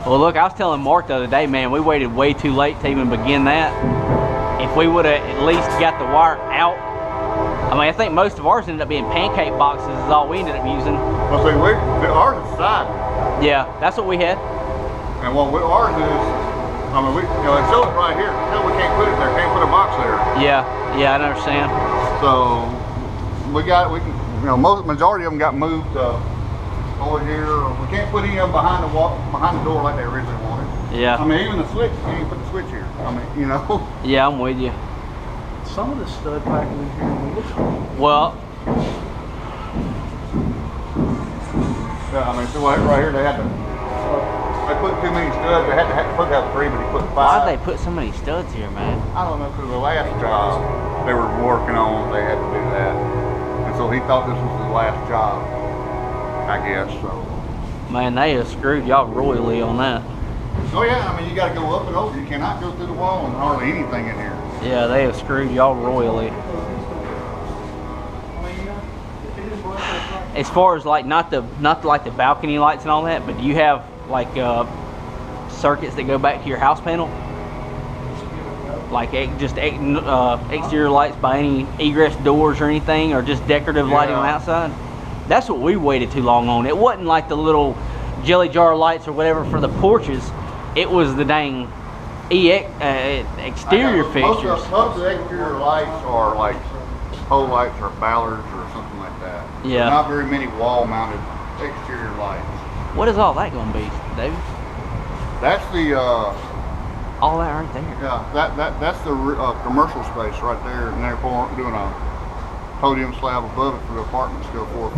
Well, look, I was telling Mark the other day, man, we waited way too late to even begin that. If we would have at least got the wire out, I mean, I think most of ours ended up being pancake boxes is all we ended up using. Well, see, ours is sided. Yeah, that's what we had. And what ours is, I mean, they show it right here. No, we can't put it there. Can't put a box there. Yeah, I understand. So majority of them got moved over here. We can't put any of them behind the door like they originally wanted. Yeah. I mean, even the switch, you can't put the switch here. I mean, you know. Yeah, I'm with you. Some of the stud packing in here looks cool. Well. Yeah, I mean, so right here they had to. They put too many studs. They had to have 3, but he put 5. Why'd they put so many studs here, man? I don't know, because the last job they were working on, they had to do that. And so he thought this was the last job, I guess, so. Man, they have screwed y'all royally on that. Oh yeah, I mean, you got to go up and over. You cannot go through the wall and hardly anything in here. Yeah, they have screwed y'all royally. As far as like not like the balcony lights and all that, but do you have like circuits that go back to your house panel? Like just exterior lights by any egress doors or anything, or just decorative lighting on the outside? That's what we waited too long on. It wasn't like the little jelly jar lights or whatever for the porches. It was the dang exterior fixtures. Most of the exterior lights are like pole lights or ballards or something like that. Yeah. Not very many wall-mounted exterior lights. What is all that going to be, David? That's the all that right there. Yeah, that's the commercial space right there, and they're doing a podium slab above it for the apartment, still 4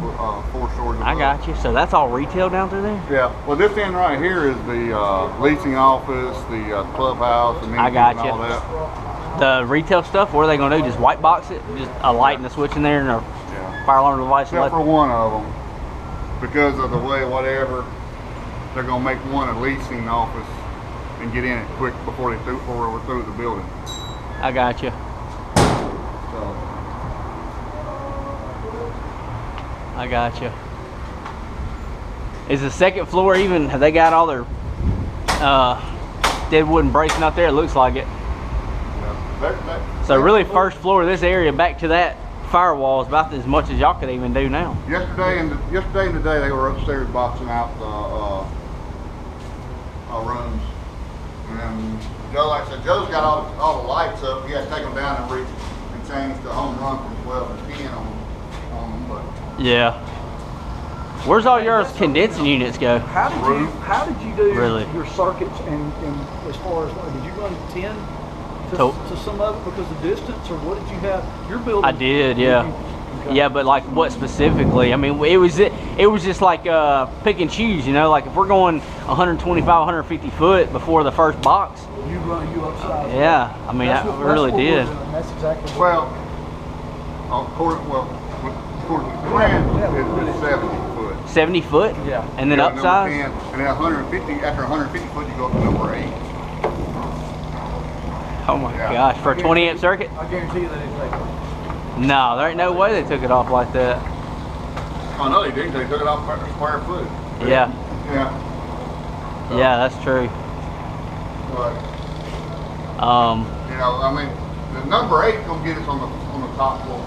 stories above. I got you. So that's all retail down through there? Yeah. Well, this end right here is the leasing office, the clubhouse, the I got you. and all that. The retail stuff, what are they going to do? Just white box it? Just a light and a switch in there and a fire alarm device? Except for one of them. Because of the way, whatever, they're going to make one a leasing office and get in it quick before we're through the building. I got you. So. I got you. Is the second floor even, have they got all their dead wooden bracing out there? It looks like it. Yeah. So really first floor of this area back to that firewall is about as much as y'all could even do now. Yesterday and today they were upstairs boxing out the rooms. And Joe, like I said, Joe's got all the lights up. He had to take them down and change the home run from 12 to 10 on them. But yeah. Where's all your condensing units go? How did you do your circuits and as far as did you run 10 to some of it because of distance, or what did you have? Your building. I did, yeah. Okay. Yeah, but like what specifically? I mean, it was just like pick and choose, you know. Like if we're going 125, 150 foot before the first box. You upside. Yeah, I mean, I really did. That's exactly. Well, according to the plan, it's 70 foot. 70 foot? Yeah. And then upsize? And then 150. After 150 foot, you go up to number 8. Oh my gosh, for a 20 amp circuit? I guarantee you they didn't take it. No, there ain't no way they took it off like that. Oh no, they didn't. They took it off per square foot. Yeah. Yeah. So, yeah, that's true. But you know, I mean, the number 8 gonna get us on the top floor.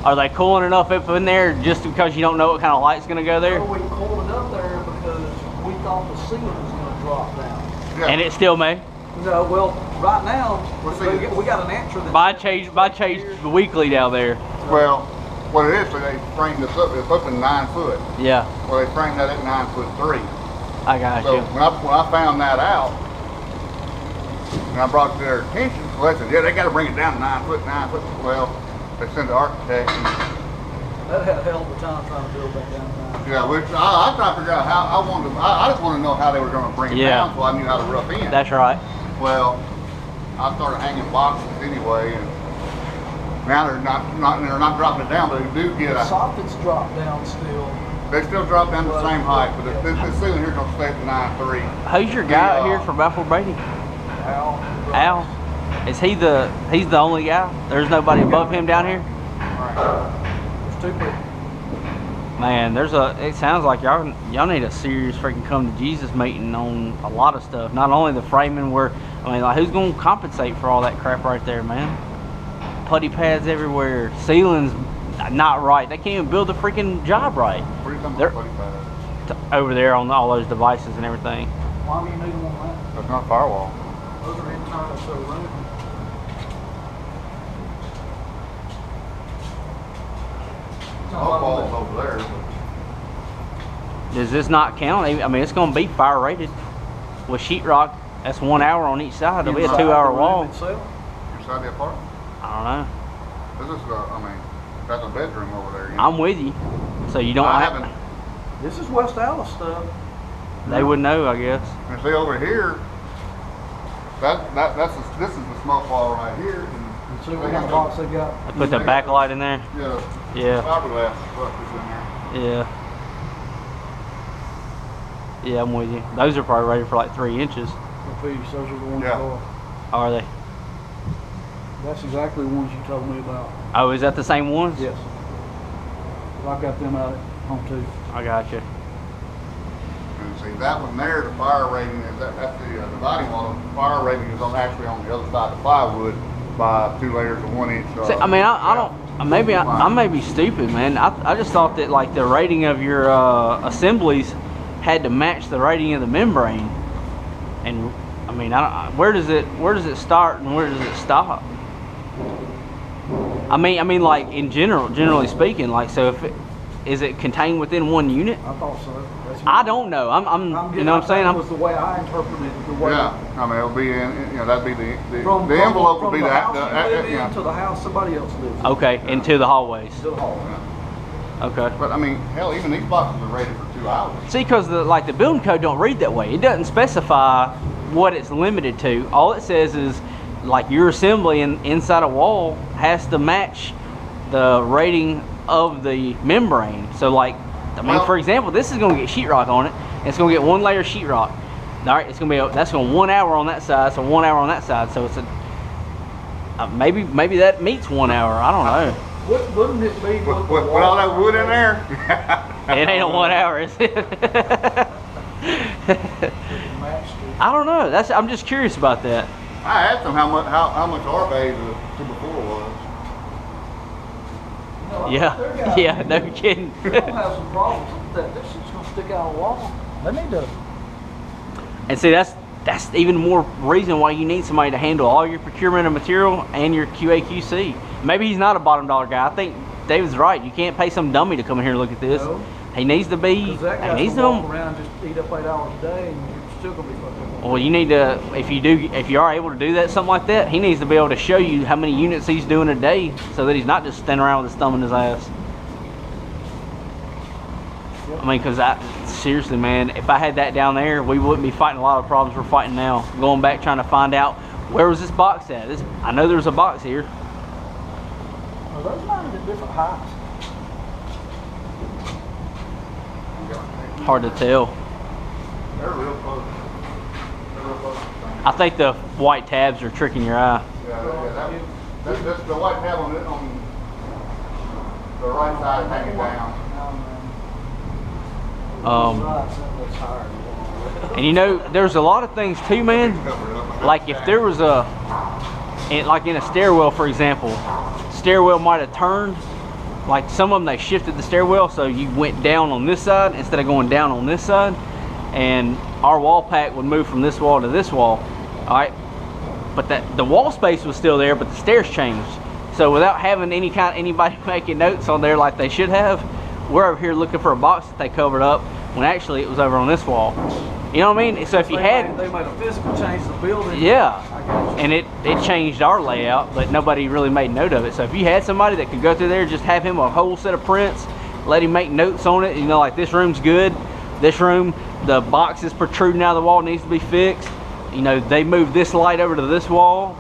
Are they cooling enough up in there just because you don't know what kind of light's gonna go there? No, we cooled it up there because we thought the ceiling was gonna drop down. Yeah. And it still may? No, well, right now, we got an answer that... By change weekly down there. Well, what it is, so they framed this up, it's open 9 foot. Yeah. Well, they framed that at 9'3". I got so you. When I found that out, and I brought it to their attention, well, they said, yeah, they got to bring it down to 9 foot. Well, they sent the architect. That had a hell of a time trying to build that down. Yeah, I trying to figure out how I just want to know how they were going to bring it down, so I knew how to rough in. That's right. Well, I started hanging boxes anyway, and now they're not dropping it down, but they do get the soffits drop down still. They still drop down to the same height, but this ceiling here is going to stay at 9'3". Who's your guy out here from Balfour Brady? Al. Is he's the only guy? There's nobody above him down here? Right. There's 2 people. Man, it sounds like y'all need a serious freaking come to Jesus meeting on a lot of stuff. Not only the framing, like who's gonna compensate for all that crap right there, man? Putty pads everywhere, ceilings not right. They can't even build the freaking job right. Where are you talking about putty pads? Over there on all those devices and everything. Why would you need them on that? That's not a firewall. Those are internal, so room. Firewall's over there. Does this not count? I mean, it's going to be fire rated. With sheetrock, that's 1 hour on each side. It'll be a 2 hour wall. Inside the apartment? I don't know. This is, I mean, that's a bedroom over there. You know? I'm with you. So you don't have. This is West Allis stuff. They would know, I guess. And see over here, this is the smoke wall right here. And see what kind of box they got. They put the backlight in there. Yeah. Fiberglass is in there. Yeah. Yeah, I'm with you. Those are probably rated for like 3 inches. Those are the ones that are. Are they? That's exactly the ones you told me about. Oh, is that the same ones? Yes. I got them out at home too. I got you. And see that one there, the fire rating is that's the dividing wall. The fire rating is actually on the other side of the plywood by 2 layers of 1 inch. See, I mean, I don't. Maybe I may be stupid, man. I just thought that like the rating of your assemblies had to match the rating of the membrane. And I mean, where does it start and where does it stop? I mean, like in generally speaking, like so is it contained within 1 unit? I thought so. I don't know. I'm you know what I'm saying? That was the way I interpreted it. The way I mean, it'll be in, that'd be the envelope would be to the house somebody else lives in. Okay, into the hallways. To the hallway. Okay. But I mean, hell, even these boxes are rated for 2 hours. See, because the building code don't read that way. It doesn't specify what it's limited to. All it says is like your assembly inside a wall has to match the rating of the membrane. So like, I mean, for example, this is going to get sheetrock on it. And it's going to get 1 layer sheetrock. All right, it's going to be that's going 1 hour on that side, so 1 hour on that side. So it's maybe that meets 1 hour. I don't know. Wouldn't it be with all that wood in there? It ain't a 1 hour, is it? I don't know. I'm just curious about that. I asked them how much our bay to before was. Yeah, no kidding. They're gonna have some problems with that. This shit's gonna stick out of the wall. They need to. And see, that's even more reason why you need somebody to handle all your procurement of material and your QA/QC. Maybe he's not a bottom dollar guy. I think David's right. You can't pay some dummy to come in here and look at this. No. He needs to be. Because that guy's gonna walk around and just eat up 8 hours a day, and you're still gonna be fucking. Well, you need to, if you are able to do that, something like that, he needs to be able to show you how many units he's doing a day, so that he's not just standing around with his thumb in his ass. Yep. I mean, because seriously, man, if I had that down there, we wouldn't be fighting a lot of problems we're fighting now. Going back trying to find out where was this box at. I know there's a box here. Are those mounted at different heights? Hard to tell. They're real close. I think the white tabs are tricking your eye. Yeah, that's the white tab on the right side hanging down. And you know, there's a lot of things too, man. Like if there was like in a stairwell, for example, stairwell might have turned. Like some of them, they shifted the stairwell, so you went down on this side instead of going down on this side, and our wall pack would move from this wall to this wall. All right, but the wall space was still there, but the stairs changed. So without having anybody making notes on there like they should have, we're over here looking for a box that they covered up when actually it was over on this wall. You know what I mean? So if you had, they made a physical change to the building. Yeah, and it changed our layout, but nobody really made note of it. So if you had somebody that could go through there, just have him a whole set of prints, let him make notes on it. You know, like this room's good. This room, the box is protruding out of the wall, needs to be fixed. You know, they moved this light over to this wall,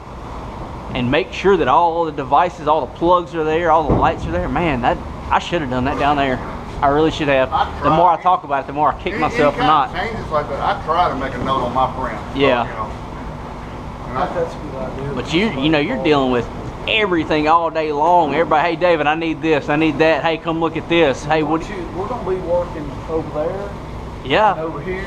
and make sure that all the devices, all the plugs are there, all the lights are there. Man, I should have done that down there. I really should have. The more I talk about it, the more I kick myself for not. Changes like that, I try to make a note on my print. Yeah. So, you know, That's a good idea. But you know, you're dealing with everything all day long. Everybody, hey David, I need this, I need that. Hey, come look at this. Hey, what? We're gonna be working over there. Yeah. And over here, you're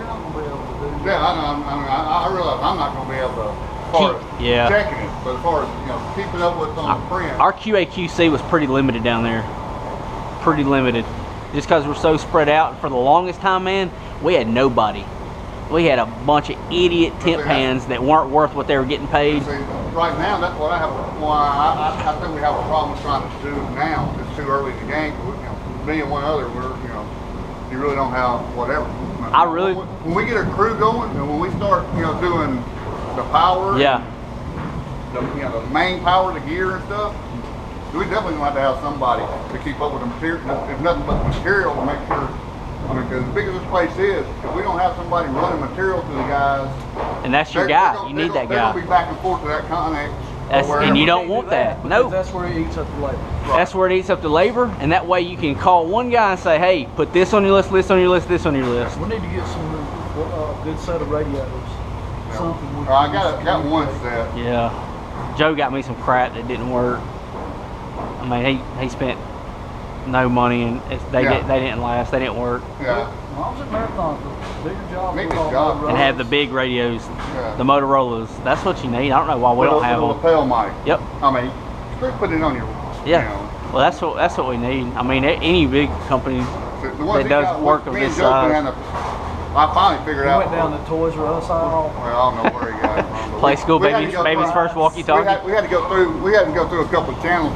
not gonna be able to do that. Yeah, I realize I'm not gonna be able to. As far as checking it, but as far as keeping up with on the print. Our QA/QC was pretty limited down there. Pretty limited, just because we're so spread out. For the longest time, man, we had nobody. We had a bunch of idiot temp hands that weren't worth what they were getting paid. See, right now, that's what I have. I think we have a problem trying to do now. It's too early in the game. Me and one other, you really don't have whatever. When we get a crew going, and when we start, doing the power, the main power, the gear and stuff, we definitely going to have somebody to keep up with the material. If nothing but the material to make sure. Because as big as this place is, if we don't have somebody running material to the guys, and that's your guy, you need that guy. They're going to be back and forth to that Connex. And you don't want that. No. That's where it eats up the labor. Right. That's where it eats up the labor, and that way you can call one guy and say, hey, put this on your list, this on your list, this on your list. We need to get some good set of radios. Something we I got one set. Yeah. Joe got me some crap that didn't work. I mean, he spent no money, and they didn't last. They didn't work. Yeah. When I was at Marathon, the bigger job. Bigger job. And have the big radios, the Motorola's. That's what you need. I don't know why we don't have them. Lapel mic. Yep. I mean, put it on your. Yeah. Well, that's what we need. I mean, any big company that does work of this size. I finally figured out. We went down to Toys R Us aisle. Well, I don't know where he got it from. Play school baby's first walkie-talkie. We had to go through a couple of channels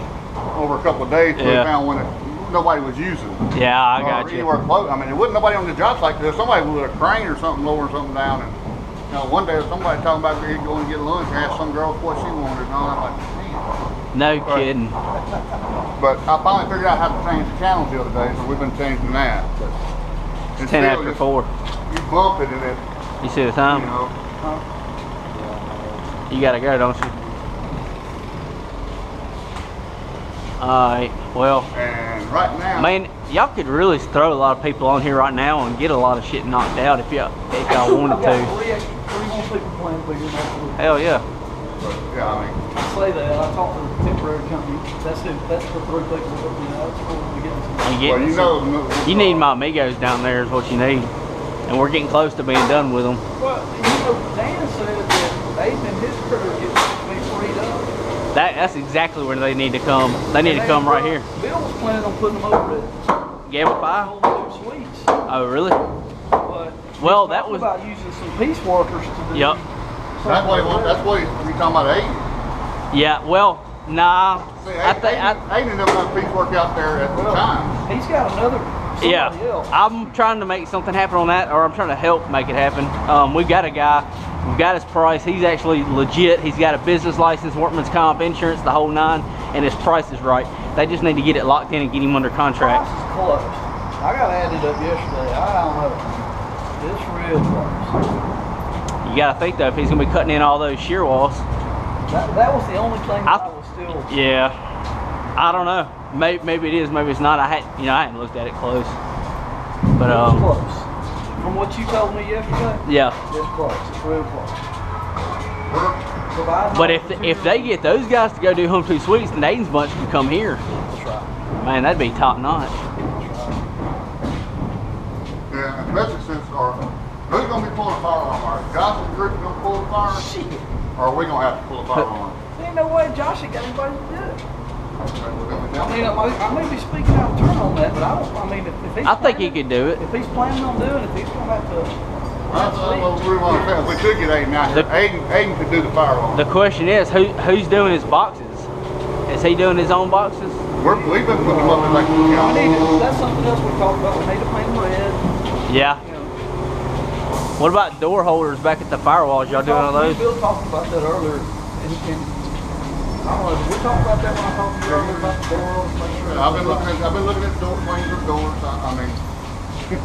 over a couple of days till we found one that nobody was using. Yeah, I got you. Anywhere close. I mean, there wasn't nobody on the job site. There's somebody with a crane or something lowering something down. And one day somebody talking about he'd go and get lunch and ask some girl what she wanted. And I'm like, man. No kidding. But I finally figured out how to change the channels the other day, so we've been changing that. It's 10 after 4. You bump it and it. You see the time? You gotta go, don't you? Alright, well. And right now. Man, y'all could really throw a lot of people on here right now and get a lot of shit knocked out if y'all wanted to. Three more people playing bigger than Hell yeah. But, yeah, I mean. I say that. I talked to the temporary company. That's the 3 people. That's what we get. Well, you need my amigos down there is what you need. And we're getting close to being done with them. Well, Dan said that Aiden and his crew are getting to be freed up. That's exactly where they need to come. They need to come right here. Bill was planning on putting them over at Gamma 5? Suites. Oh, really? But well, that was about using some piece workers to do. Yep. That's what you talking about, Aiden? Yeah. Well, nah. See, Aiden never done piece work out there at the time. He's got another. Yeah, else. I'm trying to make something happen on that, or I'm trying to help make it happen. We've got a guy, we've got his price. He's actually legit. He's got a business license, workman's comp, insurance, the whole 9, and his price is right. They just need to get it locked in and get him under contract. Price is close. I got added up yesterday. I don't know. It's real close. You got to think though, if he's gonna be cutting in all those shear walls. That was the only thing that I was still. Yeah, I don't know. Maybe it is, maybe it's not. I hadn't looked at it close. But it's close. From what you told me yesterday. Yeah. It's close. It's real close. But if they get those guys to go do Home 2 Suites, then Aiden's bunch can come here. That's right. Man, that'd be top notch. Yeah, especially since who's gonna be pulling the fire alarm? Are Josh and the group gonna pull the fire? Shit. Or are we gonna have to pull the fire alarm? There ain't no way Josh ain't got anybody to do it. I may be speaking out of turn on that, but if he's I think he could do it. If he's planning on doing it, he's going to have to. If we could get Aiden out here, Aiden could do the fire alarm. The question is, who's doing his boxes? Is he doing his own boxes? We've been putting them up like, that's something else we talked about. We need to paint them red. Yeah. What about door holders back at the firewalls? Y'all doing all those? Bill talked about that earlier. I don't know, did we talk about that when I talked to you earlier about the doors? I've been looking at door frames or doors. I mean.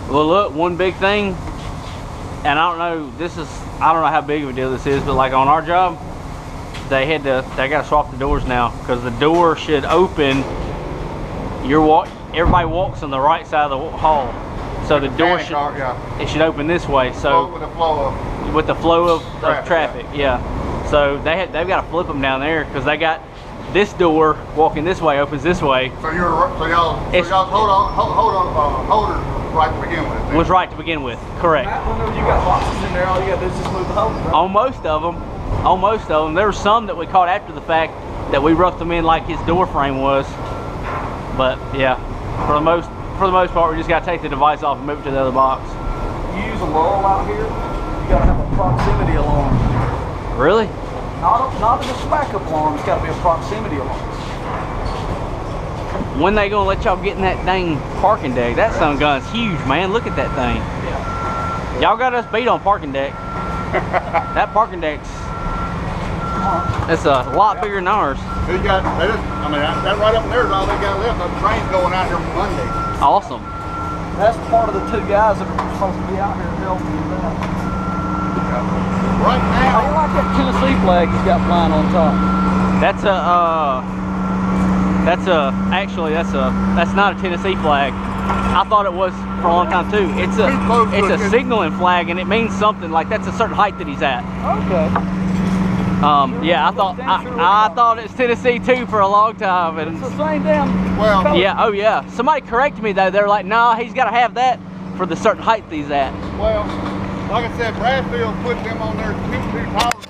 Well, look, one big thing, and I don't know how big of a deal this is, but like on our job, they got to swap the doors now because the door should open. Everybody walks on the right side of the hall, so the door should open this way. So with the flow of traffic, yeah. So they've got to flip them down there because they got this door walking this way opens this way. So y'all's holders right to begin with. Was right to begin with, correct. Matt, whenever you got boxes in there, all you got to do is just move the holders, right? On most of them, there were some that we caught after the fact that we roughed them in like his door frame was. But yeah, for the most part, we just got to take the device off and move it to the other box. You use a lull out here, you got to have a proximity alarm. Really? Not just a backup alarm, it's got to be a proximity alarm. When they gonna let y'all get in that dang parking deck? That son gun's huge, man. Look at that thing. Yeah. Y'all got us beat on parking deck. That parking deck's it's a lot bigger than ours. That right up there is all they got left. The train's going out here Monday. Awesome. That's part of the 2 guys that are supposed to be out here helping you with that. Right How you now, like that Tennessee flag he's got flying on top? That's not a Tennessee flag. I thought it was for a long time too. It's a signaling flag, and it means something like that's a certain height that he's at. Okay. Yeah, I thought it's Tennessee too for a long time, and It's the same damn well, yeah, oh yeah. Somebody corrected me though. They're like, nah, he's got to have that for the certain height he's at. well, like I said, Bradfield put them on their two towers.